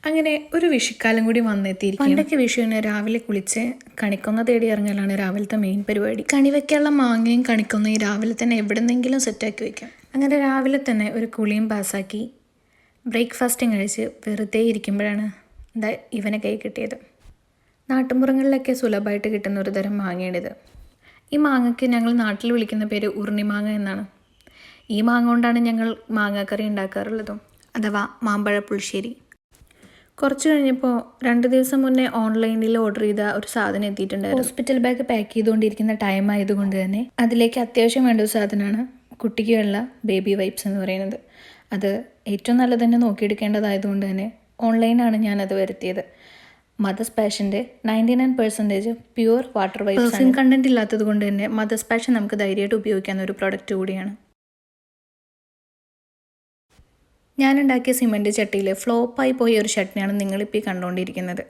അങ്ങനെ ഒരു വിഷുക്കാലം കൂടി വന്നെത്തിയിരിക്കും. പണ്ടൊക്കെ വിഷുവിന് രാവിലെ കുളിച്ച് കണിക്കൊന്ന തേടി ഇറങ്ങലാണ് രാവിലത്തെ മെയിൻ പരിപാടി. കണി വയ്ക്കാനുള്ള മാങ്ങയും കണിക്കൊന്നയും രാവിലെ തന്നെ എവിടെന്നെങ്കിലും സെറ്റാക്കി വയ്ക്കാം. അങ്ങനെ രാവിലെ തന്നെ ഒരു കുളിയും പാസ്സാക്കി ബ്രേക്ക്ഫാസ്റ്റും കഴിച്ച് വെറുതെ ഇരിക്കുമ്പോഴാണ് ഇവനെ കൈ കിട്ടിയത്. നാട്ടുമ്പുറങ്ങളിലൊക്കെ സുലഭമായിട്ട് കിട്ടുന്ന ഒരു തരം മാങ്ങയാണിത്. ഈ മാങ്ങയ്ക്ക് ഞങ്ങൾ നാട്ടിൽ വിളിക്കുന്ന പേര് ഉരുണിമാങ്ങ എന്നാണ്. ഈ മാങ്ങ കൊണ്ടാണ് ഞങ്ങൾ മാങ്ങാക്കറി ഉണ്ടാക്കാറുള്ളതും, അഥവാ മാമ്പഴ പുളിശ്ശേരി. കുറച്ച് കഴിഞ്ഞപ്പോൾ 2 ദിവസം മുന്നേ ഓൺലൈനിൽ ഓർഡർ ചെയ്ത ഒരു സാധനം എത്തിയിട്ടുണ്ടായിരുന്നു. ഹോസ്പിറ്റൽ ബാഗ് പാക്ക് ചെയ്തുകൊണ്ടിരിക്കുന്ന ടൈം ആയതുകൊണ്ട് തന്നെ അതിലേക്ക് അത്യാവശ്യം വേണ്ട ഒരു സാധനമാണ് കുട്ടിക്കുള്ള ബേബി വൈപ്സ് എന്ന് പറയുന്നത്. അത് ഏറ്റവും നല്ലത് തന്നെ നോക്കിയെടുക്കേണ്ടതായതുകൊണ്ട് തന്നെ ഓൺലൈനാണ് ഞാനത് വരുത്തിയത്. മദർസ് പാഷൻ്റെ 99% pure water wipes. Perfume content ഇല്ലാത്തത് കൊണ്ട് തന്നെ മദർസ് പാഷൻ നമുക്ക് ധൈര്യമായിട്ട് ഉപയോഗിക്കാവുന്ന ഒരു പ്രൊഡക്റ്റ് കൂടിയാണ്. ഞാനുണ്ടാക്കിയ സിമൻറ്റ് ചട്ടിയിൽ ഫ്ലോപ്പായി പോയ ഒരു ചട്നിയാണ് നിങ്ങളിപ്പോൾ കണ്ടുകൊണ്ടിരിക്കുന്നത്.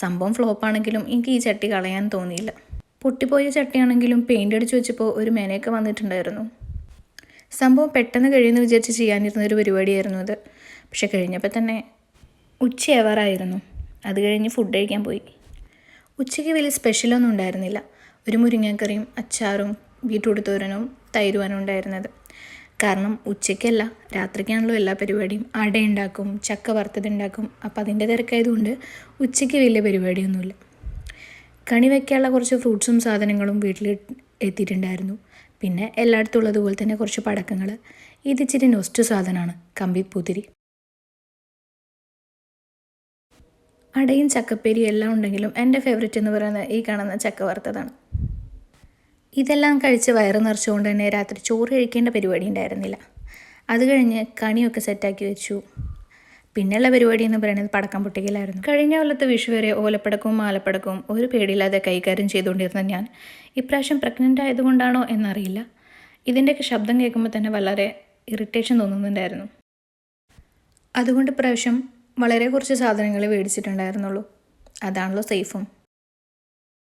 സംഭവം ഫ്ലോപ്പാണെങ്കിലും എനിക്ക് ഈ ചട്ടി കളയാൻ തോന്നിയില്ല. പൊട്ടിപ്പോയ ചട്ടിയാണെങ്കിലും പെയിൻ്റ് അടിച്ച് വെച്ചപ്പോൾ ഒരു മേനയൊക്കെ വന്നിട്ടുണ്ടായിരുന്നു. സംഭവം പെട്ടെന്ന് കഴിയുമെന്ന് വിചാരിച്ച് ചെയ്യാനിരുന്ന ഒരു പരിപാടിയായിരുന്നു അത്. പക്ഷെ കഴിഞ്ഞപ്പോൾ തന്നെ ഉച്ചയാവാറായിരുന്നു. അത് കഴിഞ്ഞ് ഫുഡ് കഴിക്കാൻ പോയി. ഉച്ചയ്ക്ക് വലിയ സ്പെഷ്യലൊന്നും ഉണ്ടായിരുന്നില്ല. ഒരു മുരിങ്ങക്കറിയും അച്ചാറും ബീറ്റ്റൂട്ട് തോരനും തൈരുവാനും ഉണ്ടായിരുന്നത്. കാരണം ഉച്ചയ്ക്കല്ല, രാത്രിക്കാണല്ലോ എല്ലാ പരിപാടിയും. അട ഉണ്ടാക്കും, ചക്ക വറുത്തതുണ്ടാക്കും. അപ്പം അതിൻ്റെ തിരക്കായതുകൊണ്ട് ഉച്ചയ്ക്ക് വലിയ പരിപാടിയൊന്നുമില്ല. കണി വയ്ക്കാനുള്ള കുറച്ച് ഫ്രൂട്ട്സും സാധനങ്ങളും വീട്ടിൽ എത്തിയിട്ടുണ്ടായിരുന്നു. പിന്നെ എല്ലായിടത്തും ഉള്ളതുപോലെ തന്നെ കുറച്ച് പടക്കങ്ങൾ. ഇതിച്ചിരി നൊസ്റ്റ് സാധനമാണ്, കമ്പിപ്പൂത്തിരി. അടയും ചക്കപ്പേരിയും എല്ലാം ഉണ്ടെങ്കിലും എൻ്റെ ഫേവറേറ്റ് എന്ന് പറയുന്നത് ഈ കാണുന്ന ചക്ക വറുത്തതാണ്. ഇതെല്ലാം കഴിച്ച് വയറ് നിറച്ചുകൊണ്ട് തന്നെ രാത്രി ചോറ് കഴിക്കേണ്ട പരിപാടി ഉണ്ടായിരുന്നില്ല. അത് കഴിഞ്ഞ് കണിയൊക്കെ സെറ്റാക്കി വെച്ചു. പിന്നെയുള്ള പരിപാടി എന്ന് പറയുന്നത് പടക്കം പൊട്ടിക്കലായിരുന്നു. കഴിഞ്ഞ കൊല്ലത്തെ വിഷു വരെ ഓലപ്പടക്കവും മാലപ്പടക്കവും ഒരു പേടിയില്ലാതെ കൈകാര്യം ചെയ്തുകൊണ്ടിരുന്ന ഞാൻ ഇപ്രാവശ്യം പ്രഗ്നൻ്റ് ആയതുകൊണ്ടാണോ എന്നറിയില്ല, ഇതിൻ്റെയൊക്കെ ശബ്ദം കേൾക്കുമ്പോൾ തന്നെ വളരെ ഇറിറ്റേഷൻ തോന്നുന്നുണ്ടായിരുന്നു. അതുകൊണ്ട് ഇപ്രാവശ്യം വളരെ കുറച്ച് സാധനങ്ങൾ മേടിച്ചിട്ടുണ്ടായിരുന്നുള്ളൂ. അതാണല്ലോ സേഫും.